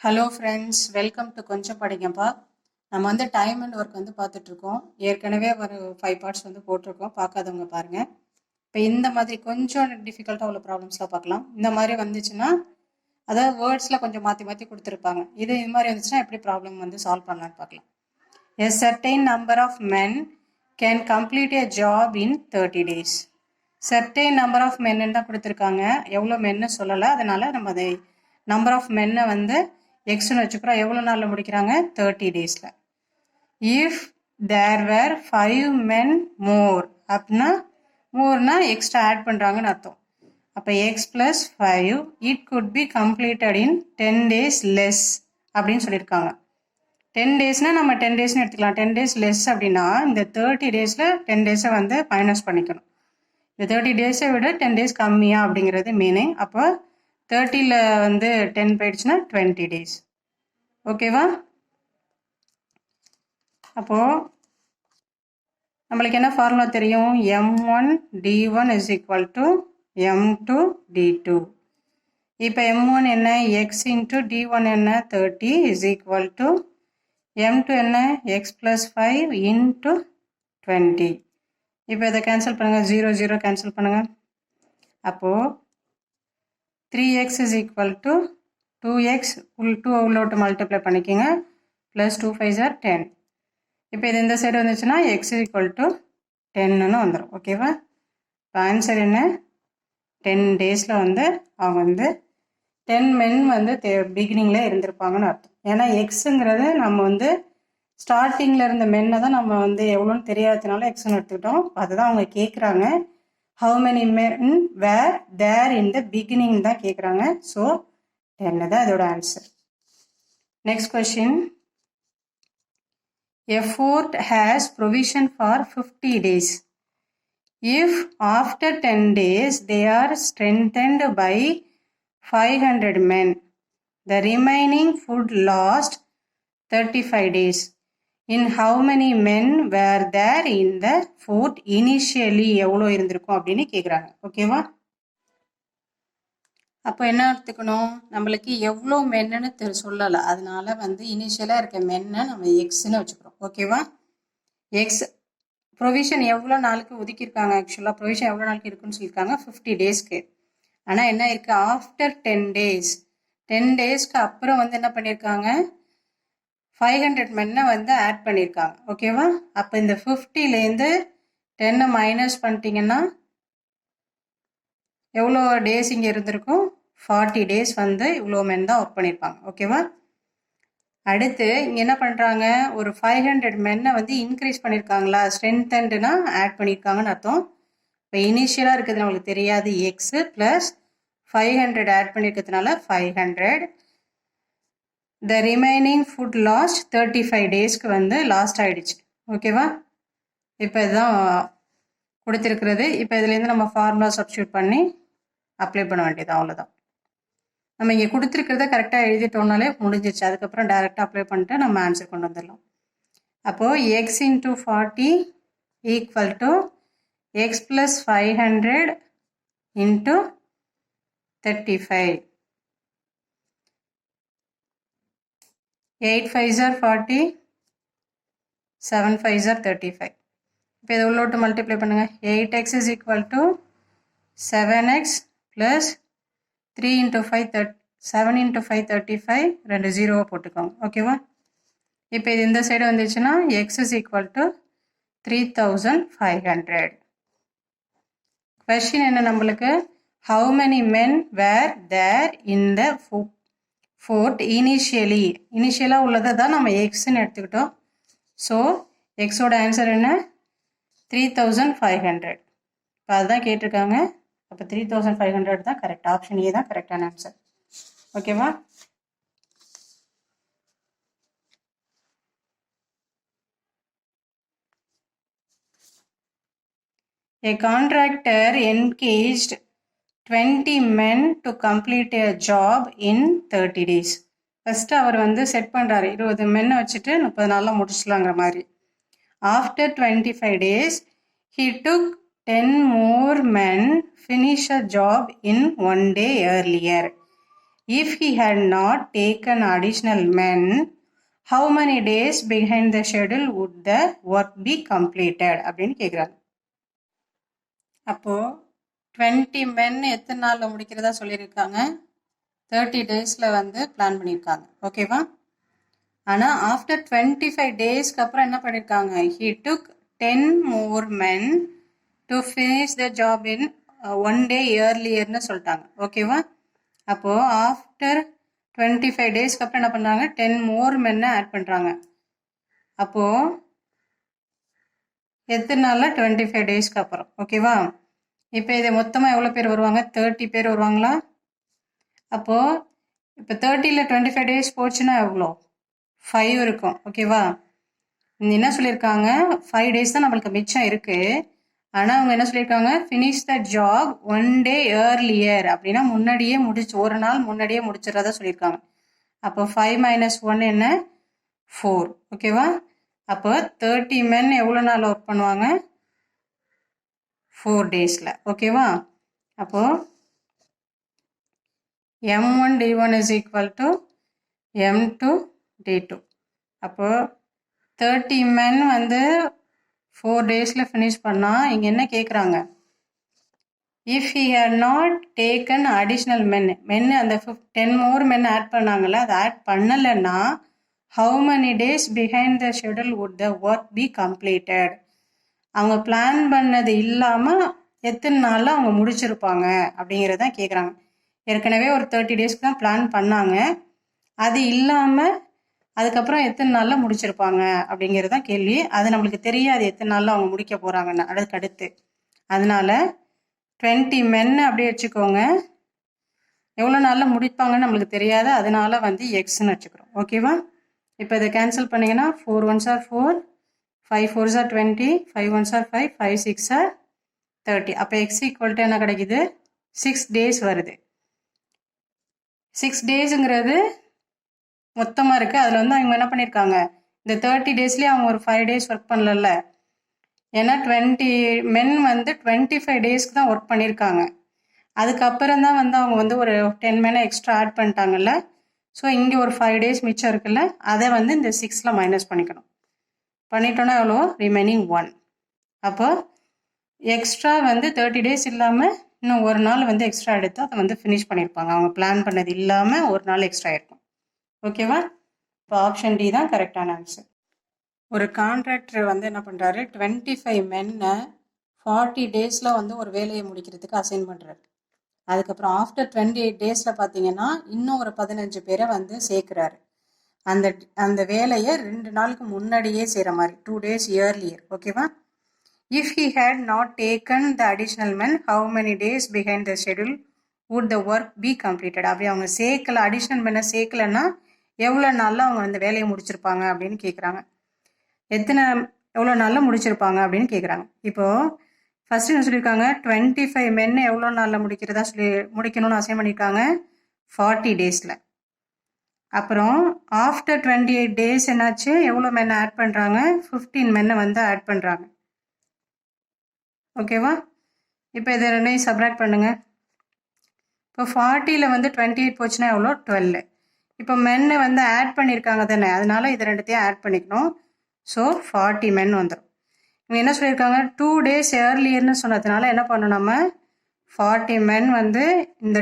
Hello friends, welcome to கொஞ்சம் படிங்கப்பா. நம்ம வந்து டைம் அண்ட் ஒர்க் வந்து பார்த்துட்ருக்கோம். ஏற்கனவே ஒரு 5 பார்ட்ஸ் வந்து போட்டிருக்கோம், பார்க்காதவங்க பாருங்கள். இப்போ இந்த மாதிரி கொஞ்சம் டிஃபிகல்ட்டாக உள்ள ப்ராப்ளம்ஸ்லாம் பார்க்கலாம். இந்த மாதிரி வந்துச்சுன்னா, அதாவது வேர்ட்ஸில் கொஞ்சம் மாற்றி மாற்றி கொடுத்துருப்பாங்க. இது மாதிரி வந்துச்சுன்னா எப்படி ப்ராப்ளம் வந்து சால்வ் பண்ணலான்னு பார்க்கலாம். A certain number of men can complete a job in 30 days. certain number of men தான் கொடுத்துருக்காங்க. எவ்வளோ மென்னு சொல்லலை, அதனால நம்ம அதை நம்பர் ஆஃப் மென்னை வந்து எக்ஸ்னு வச்சுக்கிறோம். எவ்வளோ நாளில் முடிக்கிறாங்க? 30 டேஸில். If there were 5 men more அப்படின்னா மோர்னா எக்ஸ்ட்ரா ஆட் பண்ணுறாங்கன்னு அர்த்தம். அப்போ X plus 5 it could be completed in 10 days less அப்படின்னு சொல்லியிருக்காங்க. 10 டேஸ்னால் நம்ம 10 டேஸ்னு எடுத்துக்கலாம். 10 days லெஸ் அப்படின்னா இந்த 30 டேஸில் 10 டேஸை வந்து மைனஸ் பண்ணிக்கணும். இந்த 30 டேஸை விட 10 டேஸ் கம்மியா அப்படிங்கிறது மீனிங். அப்போ 30ல் வந்து 10 போயிடுச்சுன்னா 20 days. ஓகேவா? அப்போது நம்மளுக்கு என்ன ஃபார்முலா தெரியும்? m1 d1 is equal to m2 d2. இப்போ m1 என்ன? x into d1 என்ன? 30 is equal to m2 என்ன? x plus 5 into 20. இப்போ இதை கேன்சல் பண்ணுங்கள். 0 0 கேன்சல் பண்ணுங்கள். அப்போது 3x is equal to 2x 2 உள்ளோட்டு multiply பண்ணிக்கோங்க. Plus 2 5 are 10. இப்போ இது இந்த சைடு வந்துச்சுன்னா எக்ஸ் இஸ் ஈக்குவல் டு 10ன்னு வந்துடும். ஓகேவா? இப்போ ஆன்சர் என்ன? 10 டேஸில் வந்து அவங்க வந்து 10 men வந்து பிகினிங்கில் இருந்திருப்பாங்கன்னு அர்த்தம். ஏன்னா எக்ஸுங்கிறது நம்ம வந்து ஸ்டார்டிங்கில் இருந்த மென்னை தான் நம்ம வந்து எவ்வளோன்னு தெரியாததுனால எக்ஸ்ன்னு எடுத்துக்கிட்டோம். அதுதான் அவங்க கேட்குறாங்க. How many men were there in the beginning தான் கேட்குறாங்க. ஸோ 10 தான் இதோட answer. Next question. A fort has provision for 50 days. If after 10 days they are strengthened by 500 men, the remaining food lost 35 days. In how many men were there in the fort initially? எவ்வளோ இருந்திருக்கும் அப்படின்னு கேட்குறாங்க. ஓகேவா? அப்போ என்ன எடுத்துக்கணும்? நம்மளுக்கு எவ்வளோ மென்னு சொல்லலை, அதனால வந்து இனிஷியலாக இருக்க மென்னை நம்ம எக்ஸ்ன்னு வச்சுக்கிறோம். ஓகேவா? எக்ஸ் ப்ரொவிஷன் எவ்வளோ நாளுக்கு ஒதுக்கியிருக்காங்க? ஆக்சுவலாக ப்ரொவிஷன் எவ்வளோ நாளுக்கு இருக்குன்னு சொல்லியிருக்காங்க? 50 டேஸ்க்கு. ஆனால் என்ன இருக்குது? ஆஃப்டர் 10 days 10 டேஸ்க்கு அப்புறம் வந்து என்ன பண்ணியிருக்காங்க? 500 மென்னை வந்து ஆட் பண்ணியிருக்காங்க. ஓகேவா? அப்போ இந்த 50லேருந்து 10 மைனஸ் பண்ணிட்டீங்கன்னா எவ்வளோ டேஸ் இங்கே இருந்திருக்கும்? 40 days வந்து இவ்வளோ மென் தான் ஒர்க் பண்ணியிருப்பாங்க. ஓகேவா? அடுத்து இங்கே என்ன பண்ணுறாங்க? ஒரு 500 மென்னை வந்து இன்க்ரீஸ் பண்ணியிருக்காங்களா? ஸ்ட்ரென்தன்டுனா ஆட் பண்ணியிருக்காங்கன்னு அர்த்தம். இப்போ இனிஷியலாக இருக்கிறது நம்மளுக்கு தெரியாது. எக்ஸு ப்ளஸ் 500 ஆட் பண்ணியிருக்கிறதுனால 500. த ரிமைனிங் ஃபுட் லாஸ்ட் 35 டேஸ்க்கு வந்து லாஸ்ட் ஆகிடுச்சு. ஓகேவா? இப்போ இதுதான் கொடுத்துருக்கிறது. இப்போ இதுலேருந்து நம்ம ஃபார்முலா சப்ஸ்டியூட் பண்ணி அப்ளை பண்ண வேண்டியது, அவ்வளோதான். நம்ம இங்கே கொடுத்துருக்கிறத கரெக்டாக எழுதிட்டோம்னாலே முடிஞ்சிச்சு. அதுக்கப்புறம் டைரெக்டாக அப்ளை பண்ணிட்டு நம்ம ஆன்சர் கொண்டு வந்துடலாம். அப்போது X into 40 equal to X plus 500 into 35. 8 5s are 40, 7 5s are 35. இப்போ இதை உள்ளோட்டு மல்டிப்ளை பண்ணுங்கள். 8x is equal to 7x plus 3 into 5 7 into 5 35. 2 0 போட்டுக்கோங்க. ஓகேவா? இப்போ இது இந்த சைடு வந்துச்சுன்னா x is equal to 3500. Question என்ன நம்மளுக்கு? How many men were there in the fort initially? இனிஷியலாக உள்ளதை தான் நம்ம எக்ஸ்ன்னு எடுத்துக்கிட்டோம். ஸோ எக்ஸோட ஆன்சர் என்ன? 3500. இப்போ அதுதான் கேட்டிருக்காங்க. அப்போ 3500 தான் கரெக்ட். ஆப்ஷன் ஏ தான் கரெக்டான ஆன்சர். ஓகேவா? A contractor engaged 20 men to complete a job in 30 days. First அவர் வந்து செட் பண்ணுறாரு, 20 மென்னை வச்சுட்டு 30 நாளில் முடிச்சலாங்கிற மாதிரி. After 25 days he took 10 more men finish a job in 1 day earlier. if he had not taken additional men, how many days behind the schedule would the work be completed அப்படின்னு கேட்குறாங்க. அப்போது 20 men எத்தனை நாளில் முடிக்கிறதா சொல்லியிருக்காங்க, 30 டேஸில் வந்து plan பண்ணியிருக்காங்க. ஓகேவா? ஆனால் ஆஃப்டர் 25 டேஸ்க்கு அப்புறம் என்ன பண்ணியிருக்காங்க, he took 10 more men to finish the job in 1 day earlierன்னு சொல்லிட்டாங்க. ஓகேவா? அப்போது ஆஃப்டர் 25 டேஸ்க்கு அப்புறம் என்ன பண்ணுறாங்க, 10 more மென்னை ஆட் பண்ணுறாங்க. அப்போது எத்தனை நாளில், 25 டேஸ்க்கு அப்புறம். ஓகேவா? இப்போ இதை மொத்தமாக எவ்வளோ பேர் வருவாங்க, 30 பேர் வருவாங்களா? அப்போது இப்போ 30ல் 25 டேஸ் போச்சுன்னா எவ்வளோ, 5 இருக்கும். ஓகேவா? என்ன சொல்லியிருக்காங்க, 5 டேஸ் தான் நம்மளுக்கு மிச்சம் இருக்குது. ஆனால் அவங்க என்ன சொல்லியிருக்காங்க, finish the job 1 day earlier அப்படின்னா முன்னாடியே ஒரு நாள் முன்னாடியே முடிச்சிடறதா சொல்லியிருக்காங்க. அப்போ 5 - 1 என்ன, 4. ஓகேவா? அப்போ 30 men எவ்வளோ நாள் ஒர்க் பண்ணுவாங்க, 4 டேஸில். ஓகேவா? அப்போது M1 D1 is equal to M2 D2. அப்போது 30 men வந்து 4 டேஸில் ஃபினிஷ் பண்ணால் இங்கே என்ன கேட்குறாங்க, if he had not taken additional men அந்த 10 more men ஆட் பண்ணாங்கல்ல, அதை ஆட் பண்ணலைன்னா how many days behind the schedule would the work be completed, அவங்க பிளான் பண்ணது இல்லாமல் எத்தனை நாளில் அவங்க முடிச்சிருப்பாங்க அப்படிங்கிறதான் கேட்குறாங்க. ஏற்கனவே ஒரு 30 டேஸ்க்கு தான் பிளான் பண்ணாங்க, அது இல்லாமல் அதுக்கப்புறம் எத்தனை நாளில் முடிச்சிருப்பாங்க அப்படிங்கிறது தான் கேள்வி. அது நம்மளுக்கு தெரியாது எத்தனை நாளில் அவங்க முடிக்க போகிறாங்கன்னு அடுத்து. அதனால் 20 men அப்படியே வச்சுக்கோங்க, எவ்வளோ நாளில் முடிப்பாங்கன்னு நம்மளுக்கு தெரியாது, அதனால வந்து எக்ஸ்ன்னு வச்சுக்கிறோம். ஓகேவா? இப்போ இதை கேன்சல் பண்ணிங்கன்னா 4 1s are 4, 5 4s are 20, 5 1s are 5, 5 6 are 30. அப்போ எக்ஸ் ஈக்குவல் டு என்ன கிடைக்குது, 6 டேஸ் வருது. 6 டேஸுங்கிறது மொத்தமாக இருக்குது. அதில் வந்து அவங்க என்ன பண்ணியிருக்காங்க, இந்த 30 டேஸ்லேயே அவங்க ஒரு 5 டேஸ் ஒர்க் பண்ணல. ஏன்னா 20 men வந்து 25 டேஸ்க்கு தான் ஒர்க் பண்ணியிருக்காங்க. அதுக்கப்புறம் தான் வந்து அவங்க வந்து ஒரு 10 men எக்ஸ்ட்ரா ஆட் பண்ணிட்டாங்கல்ல. ஸோ இங்கே ஒரு 5 டேஸ் மிச்சம் இருக்குல்ல, அதை வந்து இந்த 6ல் மைனஸ் பண்ணிக்கணும். பண்ணிட்டோன்னா எவ்வளோ, ரிமைனிங் 1. அப்போ எக்ஸ்ட்ரா வந்து 30 டேஸ் இல்லாமல் இன்னும் ஒரு நாள் வந்து எக்ஸ்ட்ரா எடுத்து அதை வந்து ஃபினிஷ் பண்ணியிருப்பாங்க. அவங்க பிளான் பண்ணது இல்லாமல் ஒரு நாள் எக்ஸ்ட்ரா இருக்கும். ஓகேவா? இப்போ ஆப்ஷன் டி தான் கரெக்டான ஆன்சர். ஒரு கான்ட்ராக்டர் வந்து என்ன பண்ணுறாரு, 25 மென்னை 40 டேஸில் வந்து ஒரு வேலையை முடிக்கிறதுக்கு அசைன் பண்ணுறாரு. அதுக்கப்புறம் ஆஃப்டர் 28 டேஸில் பார்த்தீங்கன்னா இன்னும் ஒரு 15 பேரை வந்து சேர்க்குறாரு. அந்த வேலையை 2 நாளுக்கு முன்னாடியே செய்கிற மாதிரி, 2 days earlier. ஓகேவா? If he had not taken the additional men, how many days behind the schedule would the work be completed? அப்படி அவங்க சேர்க்கல, அடிஷ்னல் மென்னை சேர்க்கலைன்னா எவ்வளோ நாளில் அவங்க அந்த வேலையை முடிச்சிருப்பாங்க அப்படின்னு கேட்குறாங்க. எவ்வளோ நாளில் முடிச்சிருப்பாங்க அப்படின்னு கேட்குறாங்க. இப்போது ஃபஸ்ட்டு என்ன சொல்லியிருக்காங்க, 25 men எவ்வளோ நாளில் முடிக்கணும்னு அசைன் பண்ணியிருக்காங்க, 40 டேஸில். அப்புறம் ஆஃப்டர் 28 டேஸ் என்னாச்சு, எவ்வளோ மென்னை ஆட் பண்ணுறாங்க, 15 மென்னை வந்து ஆட் பண்ணுறாங்க. ஓகேவா? இப்போ இதை ரெண்டையும் சப்ராக்ட் பண்ணுங்கள். இப்போ 40ல் வந்து 28 போச்சுன்னா எவ்வளோ, 12. இப்போ மென்னை வந்து ஆட் பண்ணியிருக்காங்க தானே, அதனால இது ரெண்டுத்தையும் ஆட் பண்ணிக்கணும். ஸோ 40 men வந்துடும். இவங்க என்ன சொல்லியிருக்காங்க, 2 days ஏர்லியர்னு சொன்னதுனால என்ன பண்ணணும், நம்ம 40 men வந்து இந்த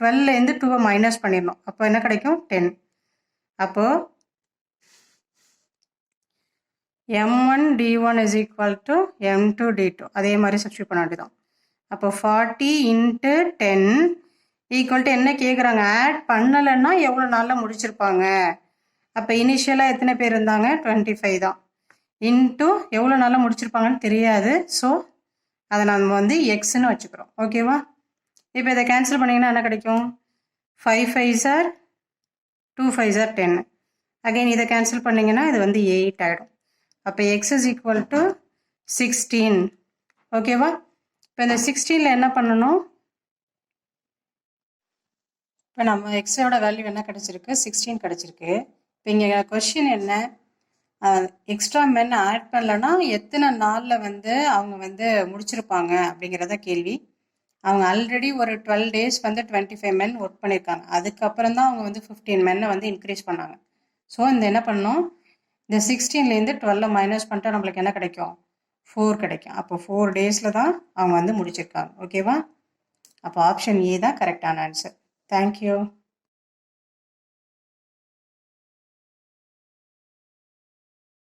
12லேருந்து 2 மைனஸ் பண்ணிடணும். அப்போ என்ன கிடைக்கும், 10. அப்போது M1 D1 is equal to M2 D2. அதே மாதிரி சப்ஸ்டியூட் பண்ண வேண்டியதான். அப்போ 40 × 10 ஈக்குவல் டு என்ன கேட்குறாங்க, ஆட் பண்ணலைன்னா எவ்வளோ நாளில் முடிச்சிருப்பாங்க. அப்போ இனிஷியலாக எத்தனை பேர் இருந்தாங்க, 25 தான். இன்ட்டு எவ்வளோ நாளில் முடிச்சிருப்பாங்கன்னு தெரியாது. ஸோ அதை நம்ம வந்து எக்ஸ்ன்னு வச்சுக்கிறோம். ஓகேவா? இப்போ இதை கேன்சல் பண்ணிங்கன்னா என்ன கிடைக்கும், 5 5s are 2 5s are 10. Again இதை கேன்சல் பண்ணிங்கன்னா இது வந்து 8 ஆகிடும். அப்போ எக்ஸ் இஸ் ஈக்குவல் டு 16. ஓகேவா? இப்போ இந்த 16ல் என்ன பண்ணணும், இப்போ நம்ம எக்ஸோட வேல்யூ என்ன கிடச்சிருக்கு, 16 கிடச்சிருக்கு. இப்போ இங்கே கொஸ்டின் என்ன, எக்ஸ்ட்ரா மென் ஆட் பண்ணலன்னா எத்தனை நாளில் வந்து அவங்க வந்து முடிச்சிருப்பாங்க அப்படிங்கிறத கேள்வி. அவங்க ஆல்ரெடி ஒரு 12 டேஸ் வந்து 25 men ஒர்க் பண்ணியிருக்காங்க. அதுக்கப்புறம் தான் அவங்க வந்து 15 மென்னை வந்து இன்க்ரீஸ் பண்ணாங்க. ஸோ இந்த என்ன பண்ணணும், இந்த 16லேருந்து 12 மைனஸ் பண்ணிட்டா நம்மளுக்கு என்ன கிடைக்கும், 4 கிடைக்கும். அப்போ 4 டேஸில் தான் அவங்க வந்து முடிச்சிருக்காங்க. ஓகேவா? அப்போ ஆப்ஷன் ஏ தான் கரெக்டான ஆன்சர். தேங்க்யூ.